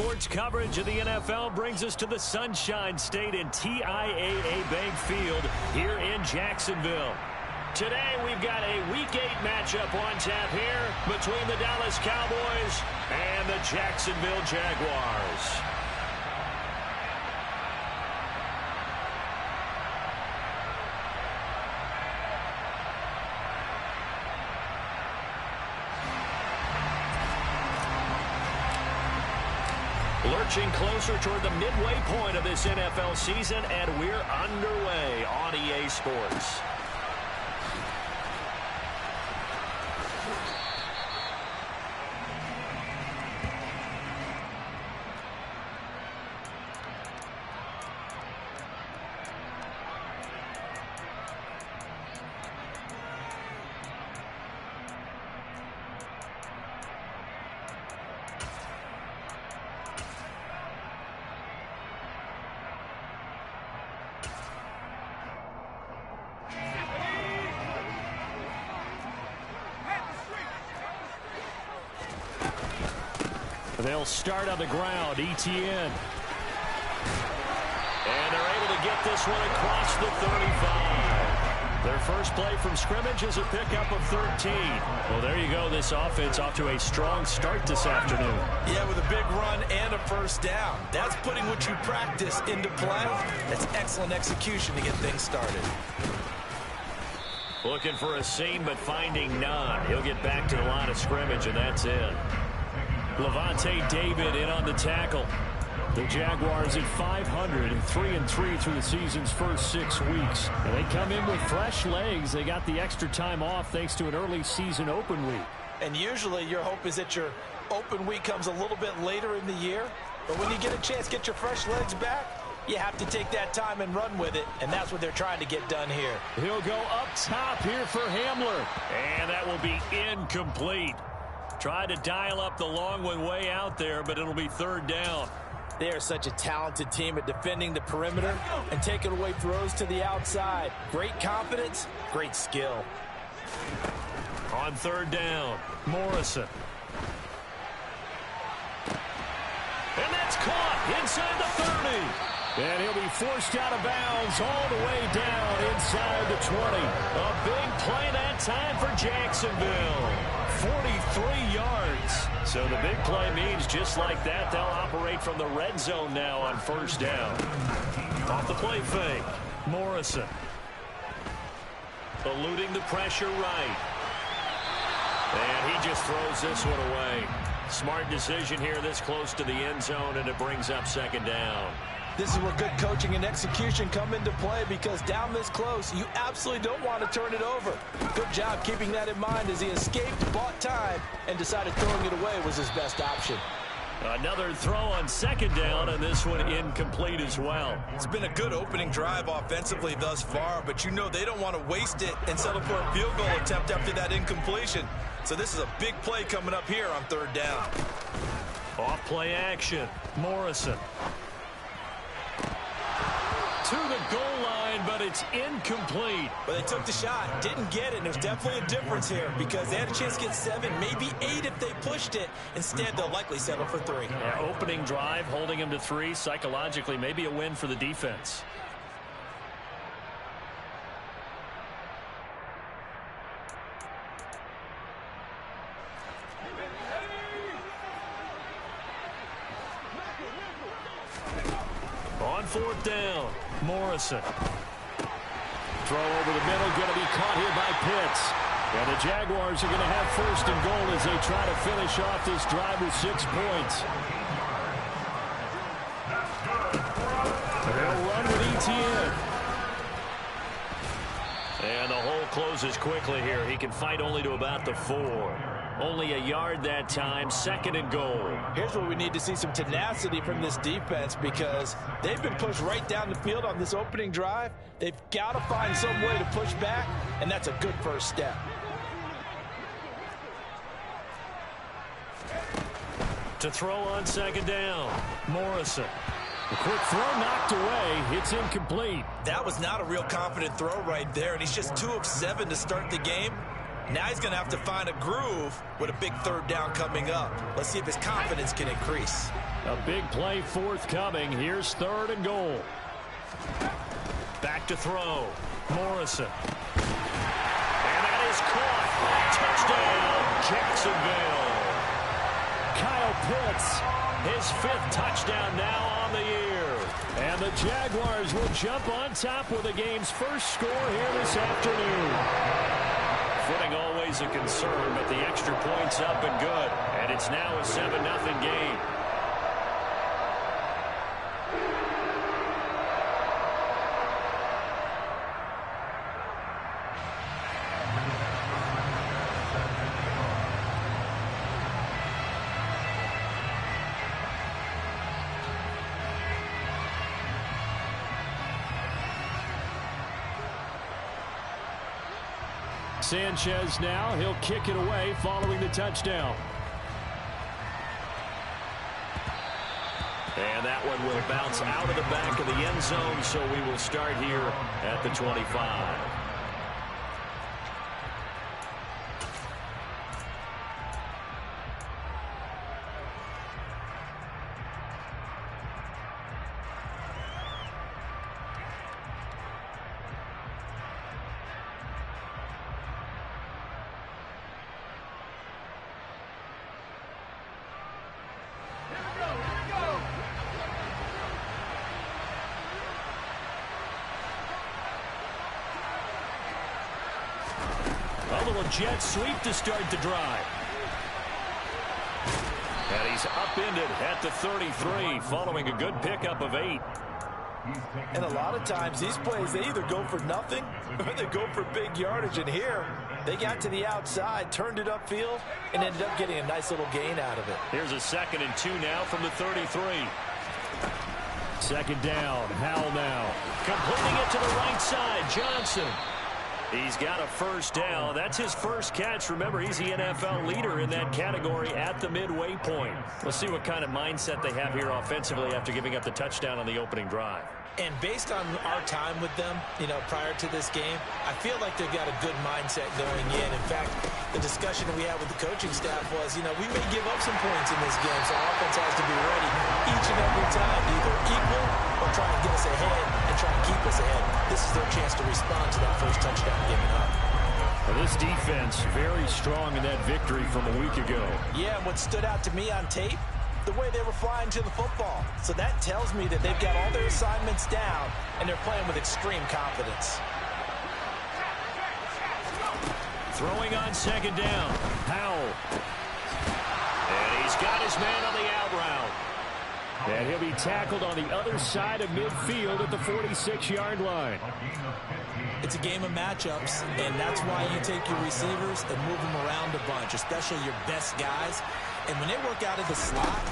Sports coverage of the NFL brings us to the Sunshine State and TIAA Bank Field here in Jacksonville. Today we've got a Week 8 matchup on tap here between the Dallas Cowboys and the Jacksonville Jaguars. Lurching closer toward the midway point of this NFL season, and we're underway on EA Sports. They'll start on the ground, ETN. And they're able to get this one across the 35. Their first play from scrimmage is a pickup of 13. Well, there you go. This offense off to a strong start this afternoon. Yeah, with a big run and a first down. That's putting what you practice into play. That's excellent execution to get things started. Looking for a seam, but finding none. He'll get back to the line of scrimmage, and that's it. Levante David in on the tackle. The Jaguars at 500-3 through the season's first 6 weeks. And they come in with fresh legs. They got the extra time off thanks to an early season open week. And usually your hope is that your open week comes a little bit later in the year. But when you get a chance to get your fresh legs back, you have to take that time and run with it. And that's what they're trying to get done here. He'll go up top here for Hamler. And that will be incomplete. Tried to dial up the long one way out there, but it'll be third down. They are such a talented team at defending the perimeter and taking away throws to the outside. Great confidence, great skill. On third down, Morrison. And that's caught inside the 30. And he'll be forced out of bounds all the way down inside the 20. A big play that time for Jacksonville. 43 yards. So the big play means just like that, they'll operate from the red zone now on first down. Off the play fake, Morrison. Eluding the pressure right. And he just throws this one away. Smart decision here this close to the end zone, and it brings up second down. This is where good coaching and execution come into play, because down this close, you absolutely don't want to turn it over. Good job keeping that in mind as he escaped, bought time, and decided throwing it away was his best option. Another throw on second down, and this one incomplete as well. It's been a good opening drive offensively thus far, but you know they don't want to waste it and settle for a field goal attempt after that incompletion. So this is a big play coming up here on third down. Off play action, Morrison. To the goal line, but it's incomplete. But they took the shot, didn't get it, and there's definitely a difference here because they had a chance to get 7, maybe 8 if they pushed it. Instead, they'll likely settle for 3. Yeah, opening drive, holding him to 3, psychologically maybe a win for the defense. On fourth down, Morrison. Throw over the middle, going to be caught here by Pitts. And the Jaguars are going to have first and goal as they try to finish off this drive with 6 points. They'll run with ETN. And the hole closes quickly here. He can fight only to about the 4. Only a yard that time, second and goal. Here's where we need to see some tenacity from this defense because they've been pushed right down the field on this opening drive. They've got to find some way to push back, and that's a good first step. To throw on second down, Morrison. A quick throw knocked away. It's incomplete. That was not a real confident throw right there, and he's just 2 of 7 to start the game. Now he's going to have to find a groove with a big third down coming up. Let's see if his confidence can increase. A big play forthcoming. Here's 3rd and goal. Back to throw. Morrison. And that is caught. Touchdown, Jacksonville. Kyle Pitts, his 5th touchdown now on the year. And the Jaguars will jump on top with the game's first score here this afternoon. Footing always a concern, but the extra point's up and good. And it's now a 7-0 game. Sanchez now, he'll kick it away following the touchdown. And that one will bounce out of the back of the end zone, so we will start here at the 25. A little jet sweep to start the drive. And he's upended at the 33 following a good pickup of 8. And a lot of times these plays, they either go for nothing or they go for big yardage. And here, they got to the outside, turned it upfield, and ended up getting a nice little gain out of it. Here's a 2nd and 2 now from the 33. 2nd down. Howell now. Completing it to the right side. Johnson. He's got a 1st down. That's his first catch. Remember, he's the NFL leader in that category at the midway point. We'll see what kind of mindset they have here offensively after giving up the touchdown on the opening drive. And based on our time with them, prior to this game, I feel like they've got a good mindset going in. In fact, the discussion that we had with the coaching staff was, we may give up some points in this game, so our offense has to be ready each and every time, either equal or try to get us ahead and try to keep us ahead. This is their chance to respond to that first touchdown given up. Well, this defense very strong in that victory from a week ago. Yeah, and what stood out to me on tape, the way they were flying to the football. So that tells me that they've got all their assignments down and they're playing with extreme confidence. Throwing on 2nd down. Howell. And he's got his man on the out route. And he'll be tackled on the other side of midfield at the 46-yard line. It's a game of matchups, and that's why you take your receivers and move them around a bunch, especially your best guys. And when they work out of the slot,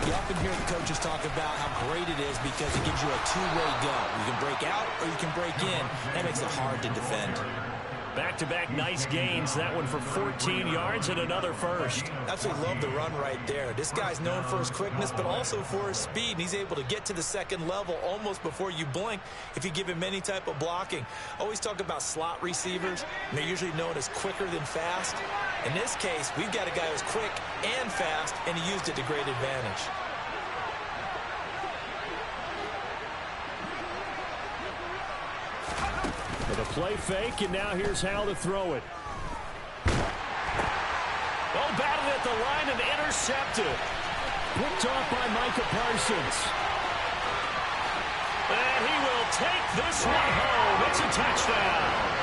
you often hear the coaches talk about how great it is because it gives you a two-way go. You can break out or you can break in. That makes it hard to defend. Back-to-back nice gains. That one for 14 yards and another 1st. Absolutely love the run right there. This guy's known for his quickness, but also for his speed. And he's able to get to the 2nd level almost before you blink if you give him any type of blocking. Always talk about slot receivers, and they're usually known as quicker than fast. In this case, we've got a guy who's quick and fast, and he used it to great advantage. With a play fake, and now here's Howell to throw it. Oh, batted at the line and intercepted. Picked off by Micah Parsons. And he will take this one home. It's a touchdown.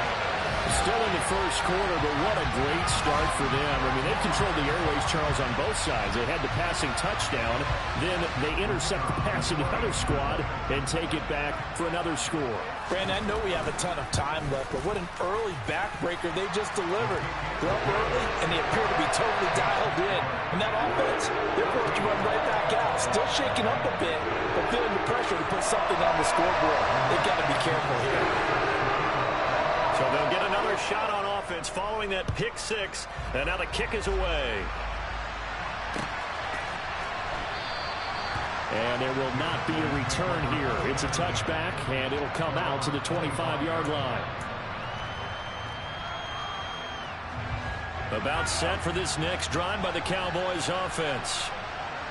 Still in the first quarter, but what a great start for them. I mean, they've controlled the airways, Charles, on both sides. They had the passing touchdown. Then they intercept the pass of the other squad and take it back for another score. Brandon, I know we have a ton of time left, but what an early backbreaker they just delivered. They're up early, and they appear to be totally dialed in. And that offense, they're forced to run right back out. Still shaking up a bit, but feeling the pressure to put something on the scoreboard. They've got to be careful here. So they'll get another shot on offense following that pick 6, and now the kick is away. And there will not be a return here. It's a touchback, and it'll come out to the 25-yard line. About set for this next drive by the Cowboys offense.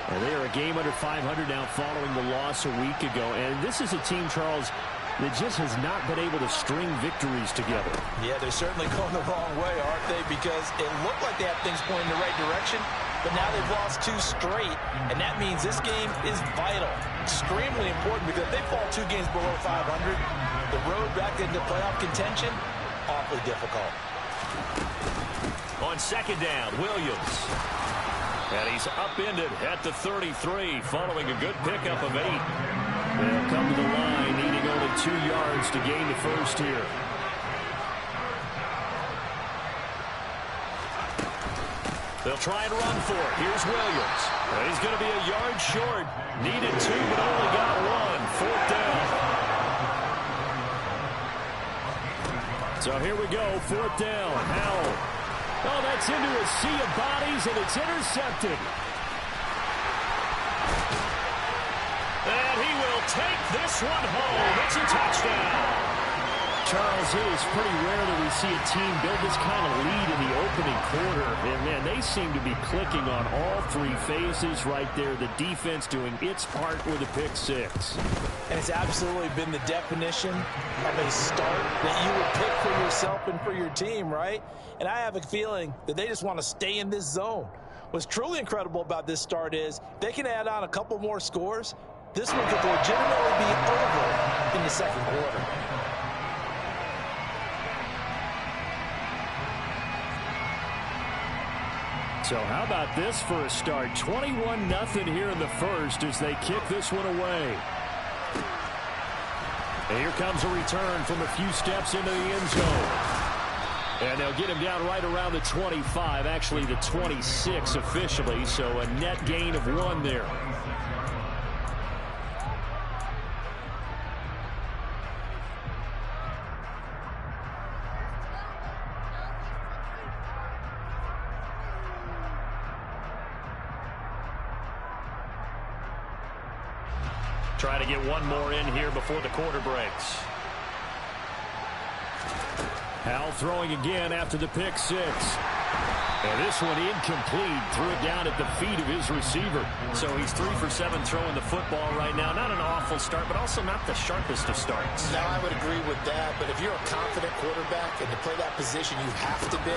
And they are a game under 500 now following the loss a week ago. And this is a team, Charles, that just has not been able to string victories together. Yeah, they're certainly going the wrong way, aren't they? Because it looked like they have things pointing in the right direction, but now they've lost 2 straight, and that means this game is vital, extremely important, because if they fall 2 games below 500, the road back into playoff contention, awfully difficult. On second down, Williams. And he's upended at the 33 following a good pickup of 8. They'll come to the line, needing only 2 yards to gain the first here. They'll try and run for it. Here's Williams. He's going to be a yard short. Needed 2, but only got 1. 4th down. So here we go. 4th down. Howell. Oh, that's into a sea of bodies, and it's intercepted. And he will take this one home. It's a touchdown. Charles, it is pretty rare that we see a team build this kind of lead in the opening quarter. And, man, they seem to be clicking on all 3 phases right there. The defense doing its part with a pick 6. And it's absolutely been the definition of a start that you would pick for yourself and for your team, right? And I have a feeling that they just want to stay in this zone. What's truly incredible about this start is they can add on a couple more scores. This one could legitimately be over in the second quarter. So how about this for a start? 21-0 here in the first as they kick this one away. And here comes a return from a few steps into the end zone. And they'll get him down right around the 25, actually the 26 officially, so a net gain of 1 there. Try to get 1 more in here before the quarter breaks. Howell throwing again after the pick 6. And this one incomplete. Threw it down at the feet of his receiver. So he's 3 for 7 throwing the football right now. Not an awful start, but also not the sharpest of starts. No, I would agree with that. But if you're a confident quarterback and to play that position, you have to be.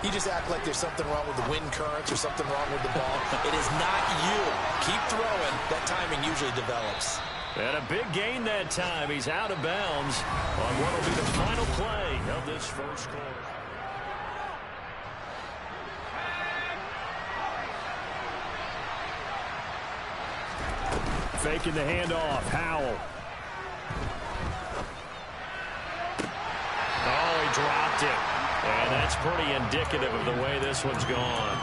You just act like there's something wrong with the wind currents or something wrong with the ball. It is not you. Keep throwing. That timing usually develops. And a big gain that time. He's out of bounds on what will be the final play of this first quarter. Faking the handoff. Howell. Oh, he dropped it. And that's pretty indicative of the way this one's gone.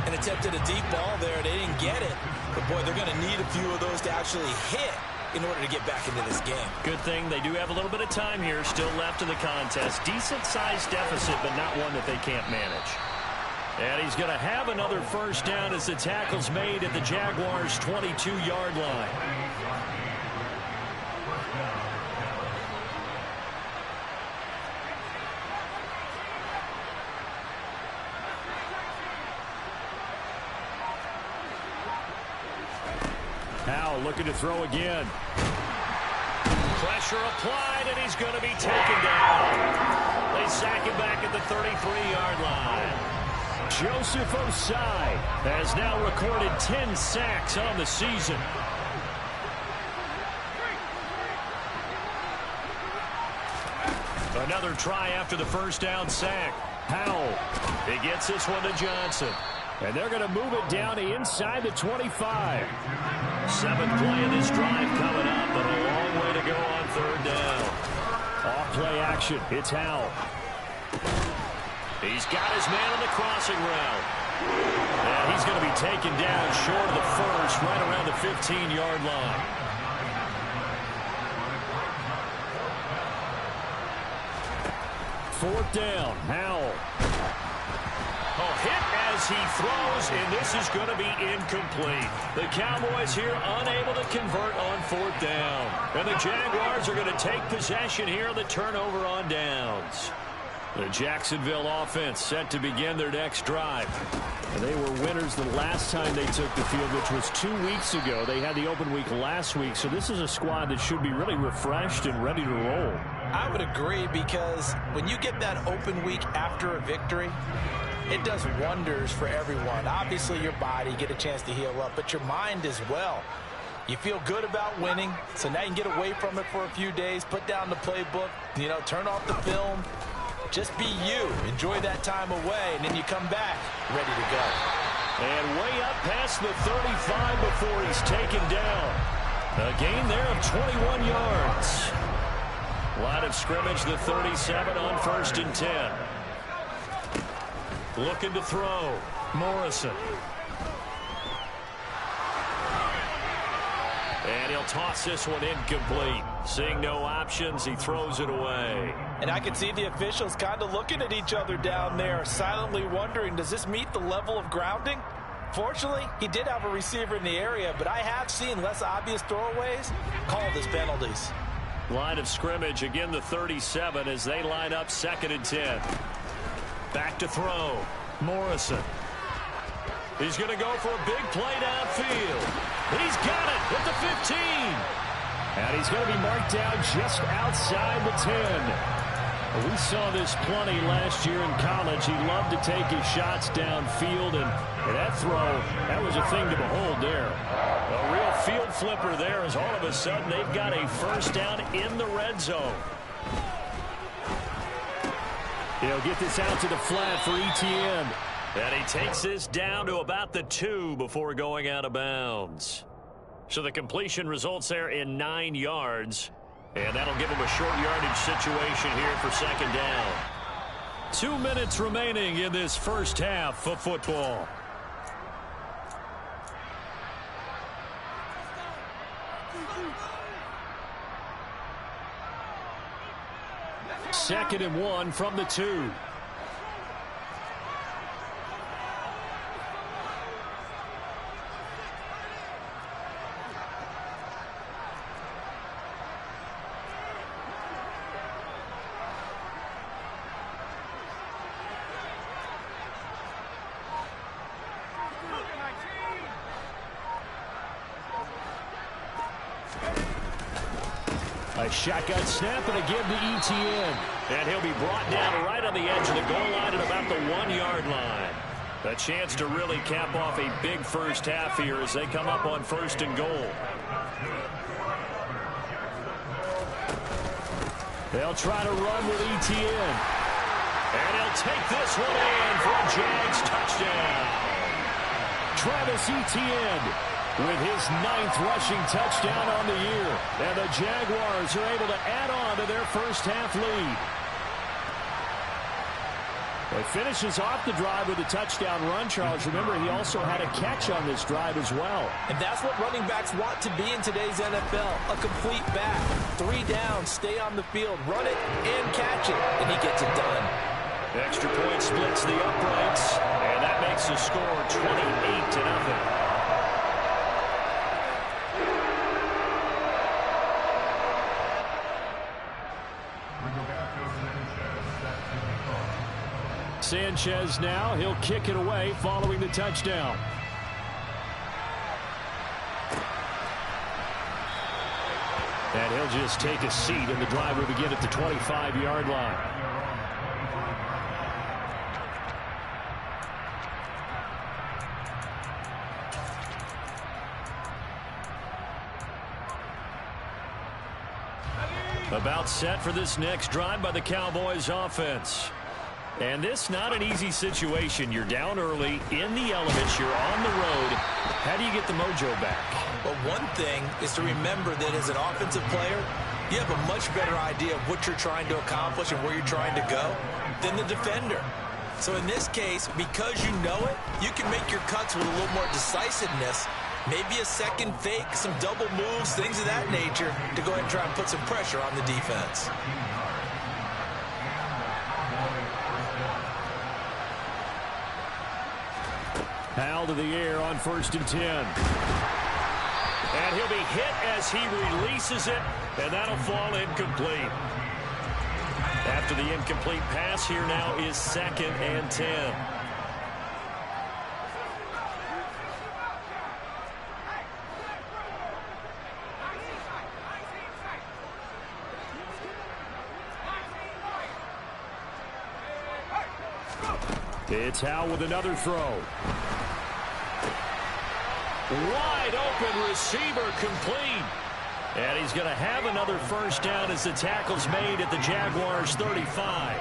And attempted a deep ball there. They didn't get it. But, boy, they're going to need a few of those to actually hit in order to get back into this game. Good thing they do have a little bit of time here still left in the contest. Decent-sized deficit, but not one that they can't manage. And he's going to have another first down as the tackle's made at the Jaguars' 22-yard line. Howell looking to throw again. Pressure applied, and he's going to be taken down. They sack him back at the 33-yard line. Joseph Osai has now recorded 10 sacks on the season. Another try after the first down sack. Howell, he gets this one to Johnson. And they're going to move it down to inside the 25. 7th play of this drive coming up, but a long way to go on 3rd down. Off-play action. It's Howell. He's got his man on the crossing route. And he's going to be taken down short of the first, right around the 15-yard line. Fourth down, Howell. Oh, hit as he throws, and this is going to be incomplete. The Cowboys here unable to convert on 4th down. And the Jaguars are going to take possession here on the turnover on downs. The Jacksonville offense set to begin their next drive. They were winners the last time they took the field, which was 2 weeks ago. They had the open week last week, so this is a squad that should be really refreshed and ready to roll. I would agree, because when you get that open week after a victory, it does wonders for everyone. Obviously, your body, get a chance to heal up, but your mind as well. You feel good about winning, so now you can get away from it for a few days, put down the playbook, turn off the film. Just be you. Enjoy that time away, and then you come back ready to go. And way up past the 35 before he's taken down. A gain there of 21 yards. Line of scrimmage, the 37 on 1st and 10. Looking to throw. Morrison. And he'll toss this one incomplete. Seeing no options, he throws it away. And I can see the officials kind of looking at each other down there, silently wondering, does this meet the level of grounding? Fortunately, he did have a receiver in the area, but I have seen less obvious throwaways called as penalties. Line of scrimmage, again the 37 as they line up 2nd and 10. Back to throw. Morrison. He's going to go for a big play downfield. He's got it at the 15. And he's going to be marked down just outside the 10. We saw this plenty last year in college. He loved to take his shots downfield, and that throw, that was a thing to behold there. A real field flipper there, as all of a sudden they've got a first down in the red zone. He'll get this out to the flat for Etienne. And he takes this down to about the 2 before going out of bounds. So the completion results there in 9 yards. And that'll give him a short yardage situation here for 2nd down. 2 minutes remaining in this first half of football. Second and 1 from the 2. A shotgun snap and again to Etienne. And he'll be brought down right on the edge of the goal line at about the 1-yard line. A chance to really cap off a big first half here as they come up on 1st and goal. They'll try to run with Etienne. And he'll take this one in for a Jags touchdown. Travis Etienne with his 9th rushing touchdown on the year. And the Jaguars are able to add on to their first half lead. He finishes off the drive with a touchdown run, Charles. Remember, he also had a catch on this drive as well. And that's what running backs want to be in today's NFL. A complete back. 3 downs, stay on the field, run it, and catch it. And he gets it done. Extra point splits the uprights. And that makes the score 28-0. Sanchez now, he'll kick it away following the touchdown. And he'll just take a seat, and the drive will begin at the 25-yard line. About set for this next drive by the Cowboys offense. And this not an easy situation. You're down early, in the elements, you're on the road. How do you get the mojo back? Well, one thing is to remember that as an offensive player, you have a much better idea of what you're trying to accomplish and where you're trying to go than the defender. So in this case, because you know it, you can make your cuts with a little more decisiveness. Maybe a second fake, some double moves, things of that nature to go ahead and try and put some pressure on the defense. Powell to the air on 1st and 10. And he'll be hit as he releases it, and that'll fall incomplete. After the incomplete pass, here now is 2nd and 10. It's Howell with another throw. Wide open receiver, complete. And he's going to have another first down as the tackle's made at the Jaguars' 35.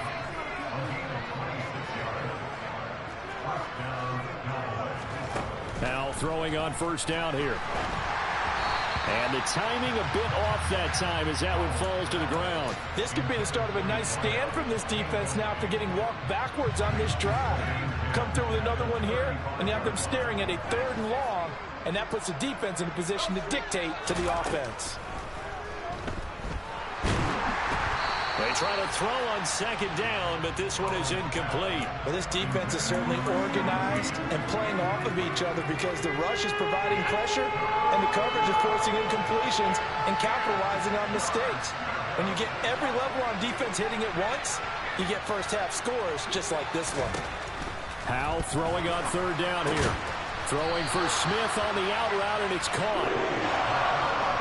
Now throwing on first down here. And the timing a bit off that time as that one falls to the ground. This could be the start of a nice stand from this defense now after getting walked backwards on this drive. Come through with another one here, and you have them staring at a 3rd and long, and that puts the defense in a position to dictate to the offense. They try to throw on 2nd down, but this one is incomplete. Well, this defense is certainly organized and playing off of each other because the rush is providing pressure and the coverage is forcing incompletions and capitalizing on mistakes. When you get every level on defense hitting at once, you get first-half scores just like this one. Howell throwing on 3rd down here. Throwing for Smith on the out route, and it's caught.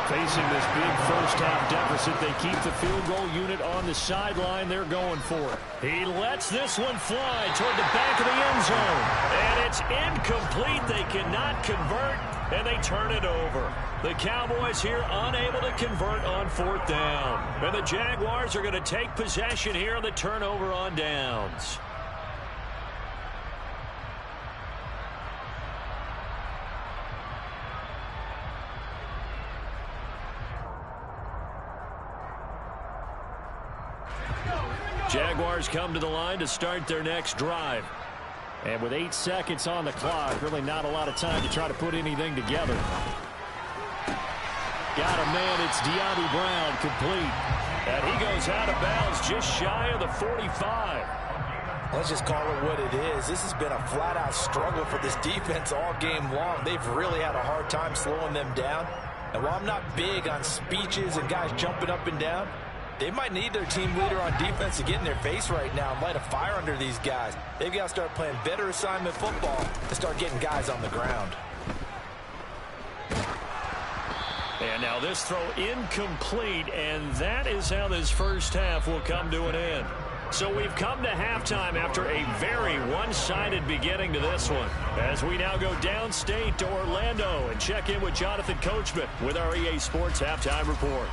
Facing this big first-half deficit, they keep the field goal unit on the sideline. They're going for it. He lets this one fly toward the back of the end zone. And it's incomplete. They cannot convert, and they turn it over. The Cowboys here unable to convert on 4th down. And the Jaguars are going to take possession here on the turnover on downs. Jaguars come to the line to start their next drive. And with 8 seconds on the clock, really not a lot of time to try to put anything together. Got a man, it's De'Ami Brown, complete. And he goes out of bounds just shy of the 45. Let's just call it what it is. This has been a flat-out struggle for this defense all game long. They've really had a hard time slowing them down. And while I'm not big on speeches and guys jumping up and down, they might need their team leader on defense to get in their face right now and light a fire under these guys. They've got to start playing better assignment football and start getting guys on the ground. And now this throw incomplete, and that is how this first half will come to an end. So we've come to halftime after a very one-sided beginning to this one. As we now go downstate to Orlando and check in with Jonathan Coachman with our EA Sports Halftime Report.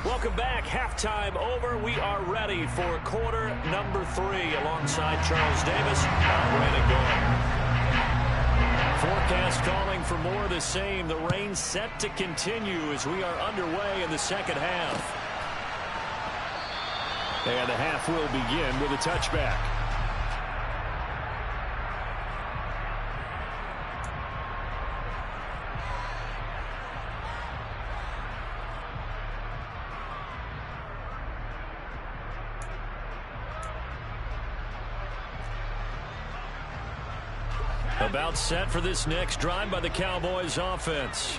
Welcome back. Halftime over. We are ready for quarter number 3 alongside Charles Davis. I'm Brandon Gould. Forecast calling for more of the same. The rain set to continue as we are underway in the second half. And the half will begin with a touchback. About set for this next drive by the Cowboys offense.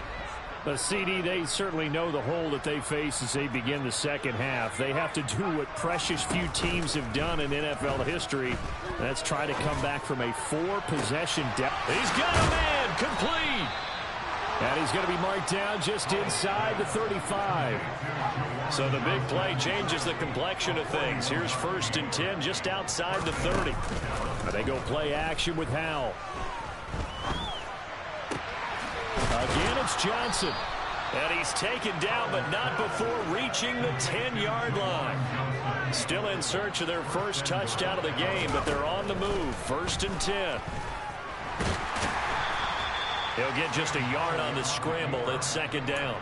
But CD, they certainly know the hole that they face as they begin the second half. They have to do what precious few teams have done in NFL history. That's try to come back from a 4-possession deficit. He's got a man, complete. And he's going to be marked down just inside the 35. So the big play changes the complexion of things. Here's 1st and 10 just outside the 30. They go play action with Howell. Again, it's Johnson. And he's taken down, but not before reaching the 10-yard line. Still in search of their first touchdown of the game, but they're on the move. 1st and 10. He'll get just a yard on the scramble. It's 2nd down.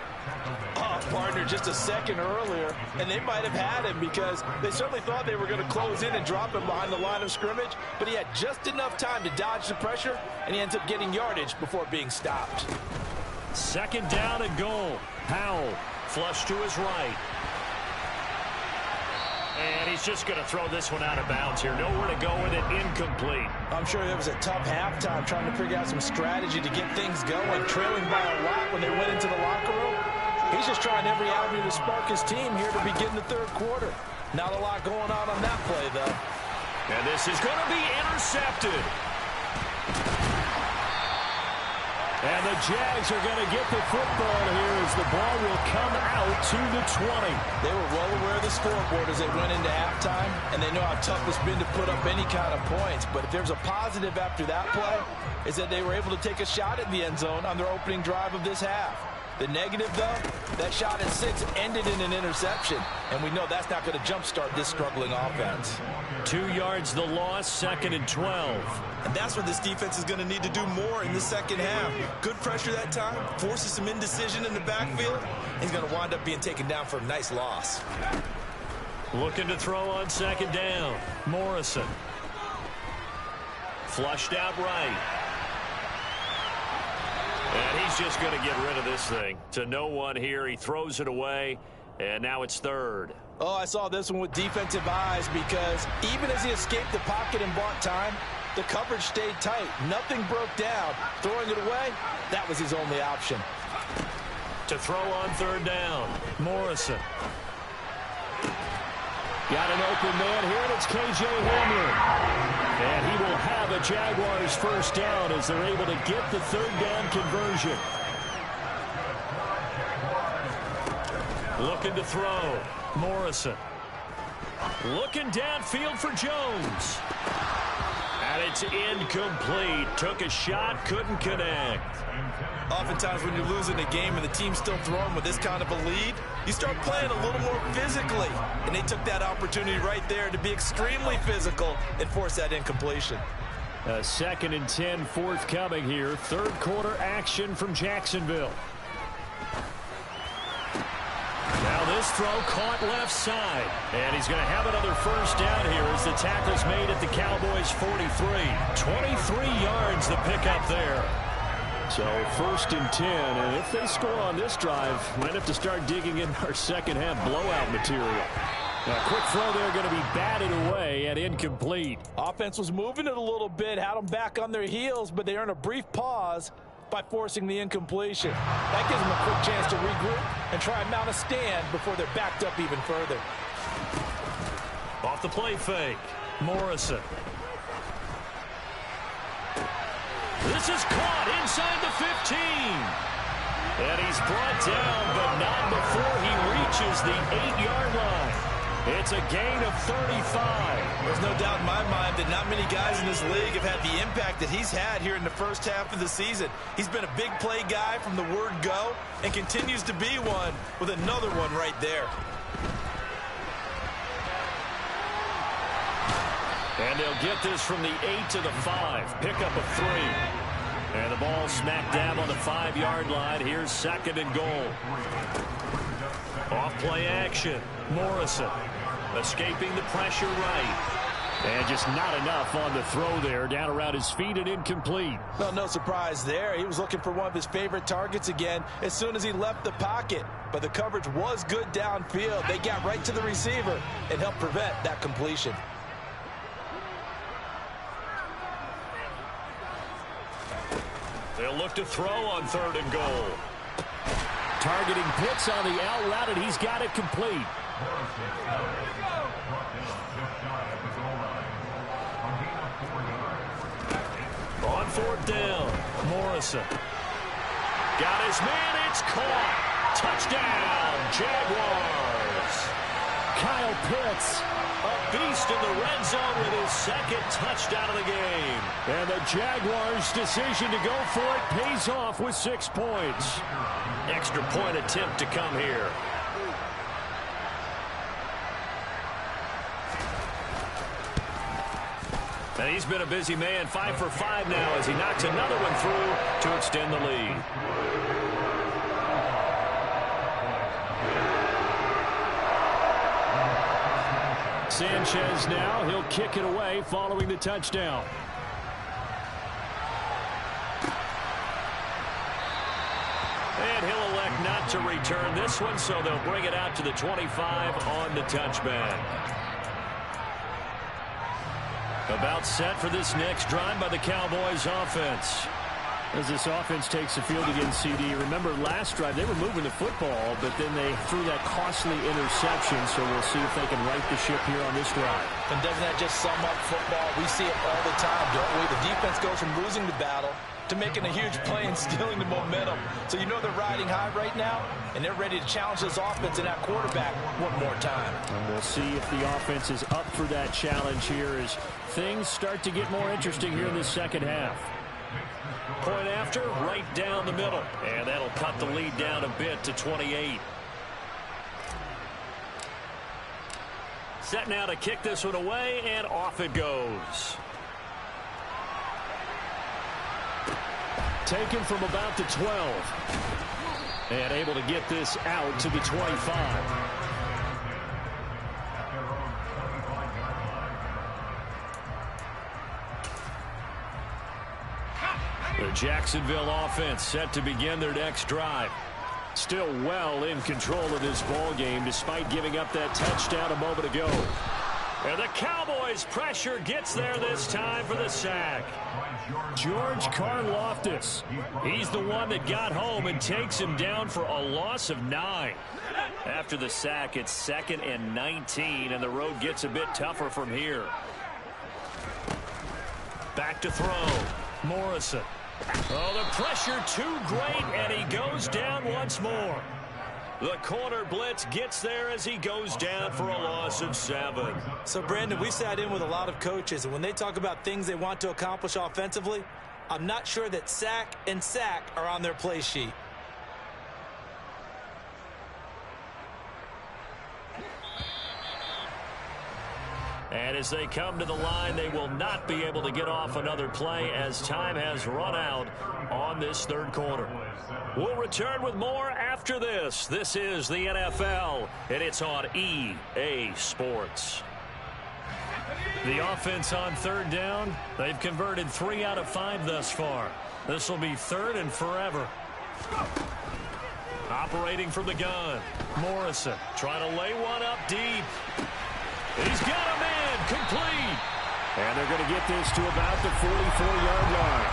Oh, partner, just a second earlier, and they might have had him because they certainly thought they were going to close in and drop him behind the line of scrimmage, but he had just enough time to dodge the pressure, and he ends up getting yardage before being stopped. 2nd down and goal. Howell, flush to his right. And he's just going to throw this one out of bounds here. Nowhere to go with it. Incomplete. I'm sure it was a tough halftime trying to figure out some strategy to get things going. Trailing by a lot when they went into the locker room. He's just trying every avenue to spark his team here to begin the third quarter. Not a lot going on that play, though. And this is going to be intercepted. And the Jags are going to get the football here as the ball will come out to the 20. They were well aware of the scoreboard as they went into halftime, and they know how tough it's been to put up any kind of points. But if there's a positive after that play, is that they were able to take a shot at the end zone on their opening drive of this half. The negative, though, that shot at 6 ended in an interception, and we know that's not going to jumpstart this struggling offense. 2 yards the loss, 2nd and 12. And that's where this defense is going to need to do more in the second half. Good pressure that time, forces some indecision in the backfield. He's going to wind up being taken down for a nice loss. Looking to throw on 2nd down. Morrison. Flushed out right. And he's just going to get rid of this thing. To no one here. He throws it away, and now it's 3rd. Oh, I saw this one with defensive eyes because even as he escaped the pocket and bought time, the coverage stayed tight. Nothing broke down. Throwing it away, that was his only option. To throw on 3rd down. Morrison. Got an open man here, and it's K.J. Hamler. And he will have a Jaguars first down as they're able to get the 3rd down conversion. Looking to throw. Morrison. Looking downfield for Jones. And it's incomplete. Took a shot, couldn't connect. Oftentimes when you're losing a game and the team's still throwing with this kind of a lead, you start playing a little more physically. And they took that opportunity right there to be extremely physical and force that incompletion. 2nd and 10 forthcoming here. 3rd quarter action from Jacksonville. Now this throw caught left side. And he's going to have another first down here as the tackle's made at the Cowboys' 43. 23 yards the pickup there. So 1st and 10, and if they score on this drive, might have to start digging in our second half blowout material. A quick throw there going to be batted away and incomplete. Offense was moving it a little bit, had them back on their heels, but they earned a brief pause by forcing the incompletion. That gives them a quick chance to regroup and try and mount a stand before they're backed up even further. Off the play fake, Morrison. This is caught inside the 15. And he's brought down, but not before he reaches the 8-yard line. It's a gain of 35. There's no doubt in my mind that not many guys in this league have had the impact that he's had here in the first half of the season. He's been a big play guy from the word go and continues to be one with another one right there. And they'll get this from the 8 to the 5. Pickup of 3. And the ball smack dab on the 5-yard line. Here's 2nd and goal. Off play action. Morrison escaping the pressure right. And just not enough on the throw there. Down around his feet and incomplete. Well, no surprise there. He was looking for one of his favorite targets again as soon as he left the pocket. But the coverage was good downfield. They got right to the receiver and helped prevent that completion. They'll look to throw on 3rd and goal. Targeting Pitts on the out route, and he's got it complete. On 4th down, Morrison. Got his man, it's caught. Touchdown, Jaguars. Kyle Pitts, a beast in the red zone with his 2nd touchdown of the game. And the Jaguars' decision to go for it pays off with 6 points. Extra point attempt to come here. And he's been a busy man, 5 for 5 now as he knocks another one through to extend the lead. Sanchez now, he'll kick it away following the touchdown. And he'll elect not to return this one, so they'll bring it out to the 25 on the touchback. About set for this next drive by the Cowboys offense. As this offense takes the field against CD, remember last drive they were moving the football, but then they threw that costly interception, so we'll see if they can right the ship here on this drive. And doesn't that just sum up football? We see it all the time, don't we? The defense goes from losing the battle to making a huge play and stealing the momentum. So you know they're riding high right now, and they're ready to challenge this offense and that quarterback one more time. And we'll see if the offense is up for that challenge here as things start to get more interesting here in the second half. Point after, right down the middle. And that'll cut the lead down a bit to 28. Set now to kick this one away, and off it goes. Taken from about the 12. And able to get this out to the 25. The Jacksonville offense set to begin their next drive. Still well in control of this ball game despite giving up that touchdown a moment ago. And the Cowboys' pressure gets there this time for the sack. George Karlaftis. He's the one that got home and takes him down for a loss of 9. After the sack, it's 2nd and 19, and the road gets a bit tougher from here. Back to throw. Morrison. Oh, the pressure too great, and he goes down once more. The corner blitz gets there as he goes down for a loss of 7. So, Brandon, we sat in with a lot of coaches, and when they talk about things they want to accomplish offensively, I'm not sure that sack and sack are on their play sheet. And as they come to the line, they will not be able to get off another play as time has run out on this third quarter. We'll return with more after this. This is the NFL, and it's on EA Sports. The offense on third down, they've converted 3 out of 5 thus far. This will be 3rd and forever. Operating from the gun, Morrison trying to lay one up deep. He's got a man complete. And they're going to get this to about the 44-yard line.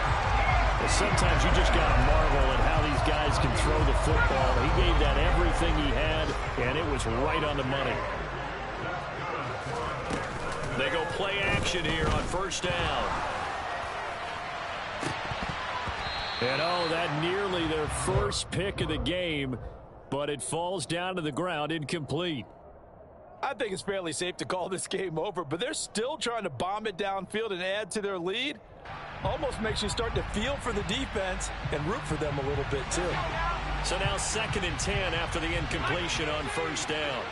Well, sometimes you just got to marvel at how these guys can throw the football. He gave that everything he had, and it was right on the money. They go play action here on first down. And oh, that nearly their first pick of the game, but it falls down to the ground incomplete. I think it's fairly safe to call this game over, but they're still trying to bomb it downfield and add to their lead. Almost makes you start to feel for the defense and root for them a little bit, too. So now 2nd and 10 after the incompletion on first down.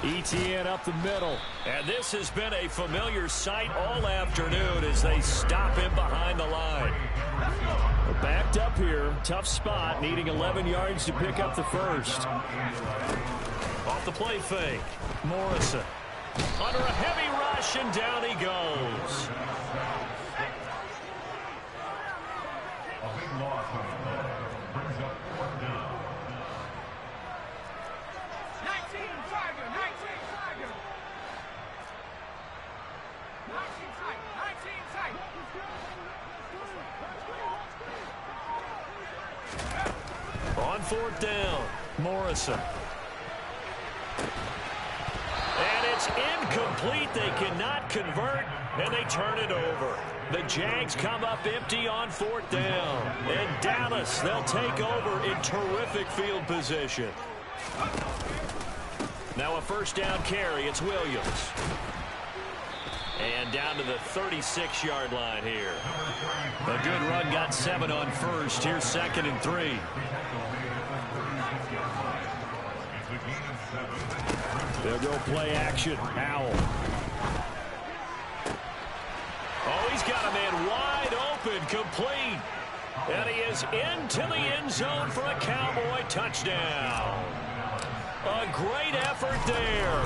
ETN up the middle. And this has been a familiar sight all afternoon as they stop him behind the line. Backed up here, tough spot, needing 11 yards to pick up the first. Off the play fake, Morrison. Under a heavy rush, and down he goes. A big loss brings up 4th down. 19 Tiger, 19 Tiger. 19 Tiger, 19 Tiger. On 4th down, Morrison. And it's incomplete. They cannot convert, and they turn it over. The Jags come up empty on 4th down. And Dallas, they'll take over in terrific field position. Now a first down carry. It's Williams. And down to the 36-yard line here. A good run, got 7 on first. Here's 2nd and 3. They'll go play action. Howell. Oh, he's got a man wide open, complete. And he is into the end zone for a Cowboy touchdown. A great effort there.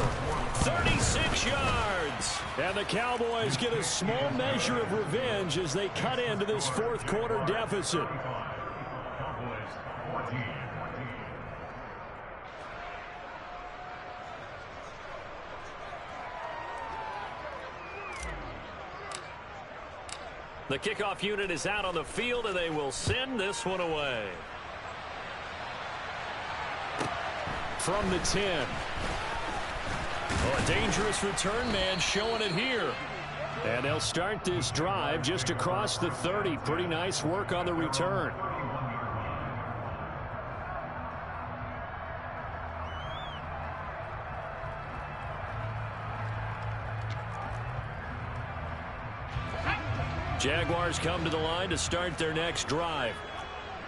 36 yards. And the Cowboys get a small measure of revenge as they cut into this 4th quarter deficit. The kickoff unit is out on the field, and they will send this one away. From the 10. Oh, a dangerous return man showing it here. And they'll start this drive just across the 30. Pretty nice work on the return. Jaguars come to the line to start their next drive.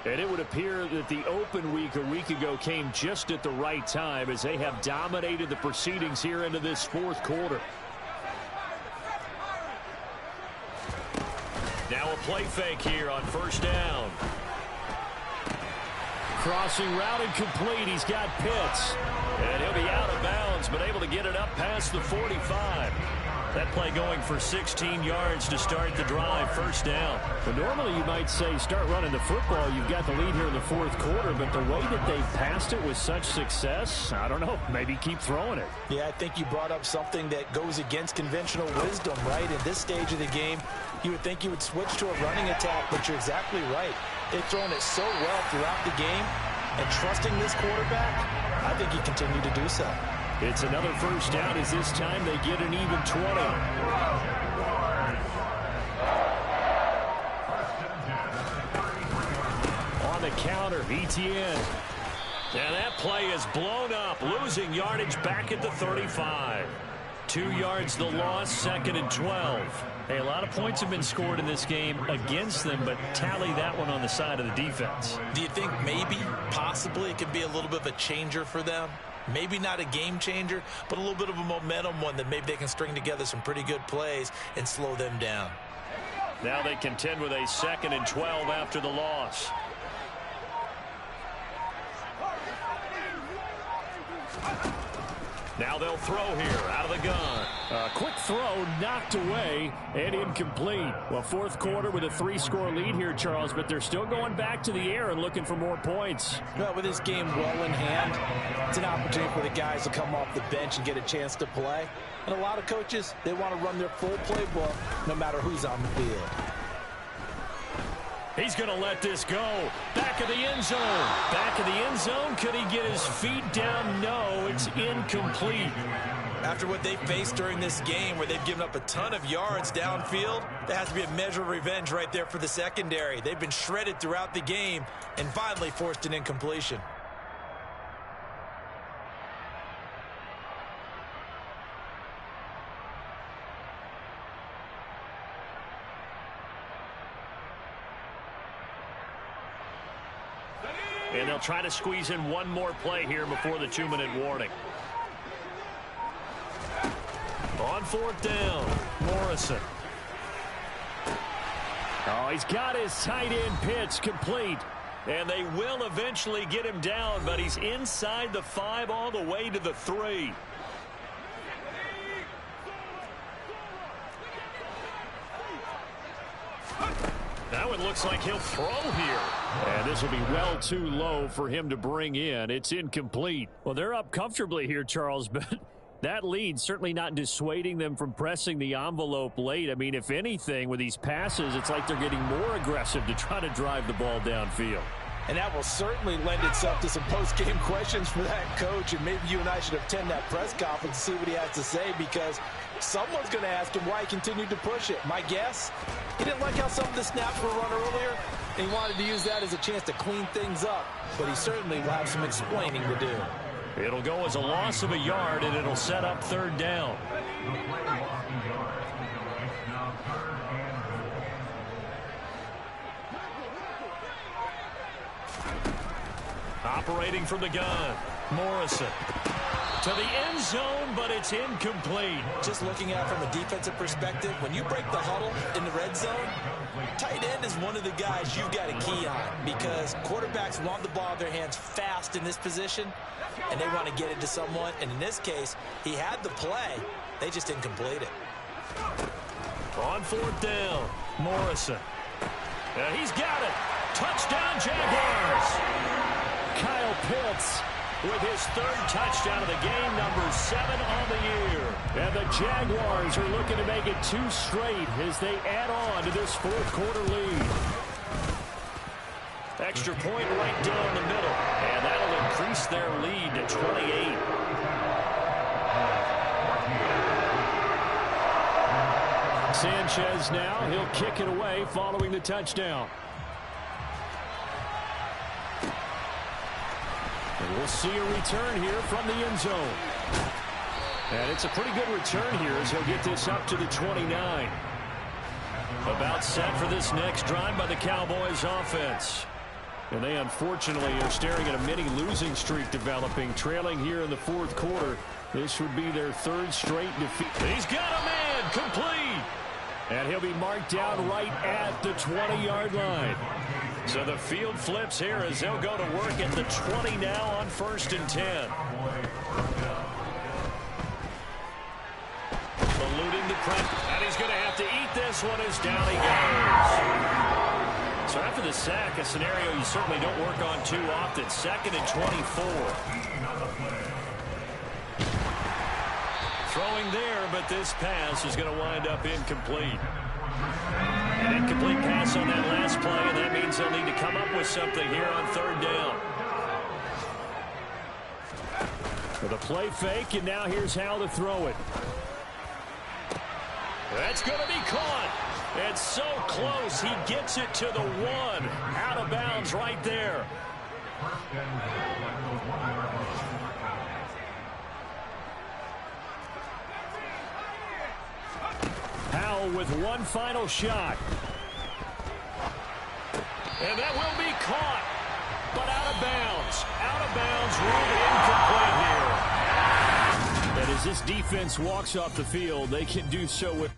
And it would appear that the open week a week ago came just at the right time as they have dominated the proceedings here into this fourth quarter. Now a play fake here on first down. Crossing route incomplete. He's got Pitts. And he'll be out of bounds, but able to get it up past the 45. That play going for 16 yards to start the drive, first down. But normally you might say start running the football. You've got the lead here in the fourth quarter, but the way that they passed it with such success, I don't know, maybe keep throwing it. Yeah, I think you brought up something that goes against conventional wisdom, right? In this stage of the game, you would think you would switch to a running attack, but you're exactly right. They've thrown it so well throughout the game, and trusting this quarterback, I think you continue to do so. It's another first down as this time they get an even 20. On the counter, ETN. And that play is blown up, losing yardage back at the 35. 2 yards the loss, second and 12. Hey, a lot of points have been scored in this game against them, but tally that one on the side of the defense. Do you think maybe, possibly, it could be a little bit of a changer for them? Maybe not a game changer, but a little bit of a momentum one that maybe they can string together some pretty good plays and slow them down. Now they contend with a second and 12 after the loss. Now they'll throw here out of the gun. A quick throw knocked away and incomplete. Well, fourth quarter with a 3-score lead here, Charles, but they're still going back to the air and looking for more points. Well, with this game well in hand, it's an opportunity for the guys to come off the bench and get a chance to play. And a lot of coaches, they want to run their full playbook no matter who's on the field. He's going to let this go. Back of the end zone. Back of the end zone. Could he get his feet down? No, it's incomplete. After what they faced during this game where they've given up a ton of yards downfield, there has to be a measure of revenge right there for the secondary. They've been shredded throughout the game and finally forced an incompletion. And they'll try to squeeze in one more play here before the 2-minute warning. On fourth down, Morrison. Oh, he's got his tight end pitch complete. And they will eventually get him down, but he's inside the 5 all the way to the 3. Now it looks like he'll throw here. And this will be well too low for him to bring in. It's incomplete. Well, they're up comfortably here, Charles, but that lead certainly not dissuading them from pressing the envelope late. I mean, if anything, with these passes, it's like they're getting more aggressive to try to drive the ball downfield. And that will certainly lend itself to some post-game questions for that coach. And maybe you and I should attend that press conference and see what he has to say, because someone's going to ask him why he continued to push it. My guess, he didn't like how some of the snaps were run earlier, and he wanted to use that as a chance to clean things up. But he certainly will have some explaining to do. It'll go as a loss of a yard, and it'll set up third down. Operating from the gun, Morrison. To the end zone, but it's incomplete. Just looking at it from a defensive perspective, when you break the huddle in the red zone, tight end is one of the guys you've got to key on, because quarterbacks want the ball in their hands fast in this position, and they want to get it to someone. And in this case, he had the play. They just didn't complete it. On fourth down, Morrison. He's got it. Touchdown, Jaguars. Kyle Pitts with his third touchdown of the game, number 7 on the year. And the Jaguars are looking to make it 2 straight as they add on to this fourth quarter lead. Extra point right down the middle, and that'll increase their lead to 28. Sanchez now, he'll kick it away following the touchdown. And we'll see a return here from the end zone. And it's a pretty good return here as he'll get this up to the 29. About set for this next drive by the Cowboys offense. And they unfortunately are staring at a mini losing streak developing, trailing here in the fourth quarter. This would be their 3rd straight defeat. He's got a man complete. And he'll be marked down right at the 20-yard line. So the field flips here as they'll go to work at the 20 now on 1st and 10. Eluding the pressure. And he's going to have to eat this one as down he goes. So after the sack, a scenario you certainly don't work on too often. 2nd and 24. Throwing there, but this pass is going to wind up incomplete. An incomplete pass on that last play, and that means they'll need to come up with something here on 3rd down. With a play fake, and now here's how to throw it. That's going to be caught. It's so close. He gets it to the 1. Out of bounds right there. Powell with one final shot. And that will be caught. But out of bounds. Out of bounds. Ruled incomplete here. And as this defense walks off the field, they can do so with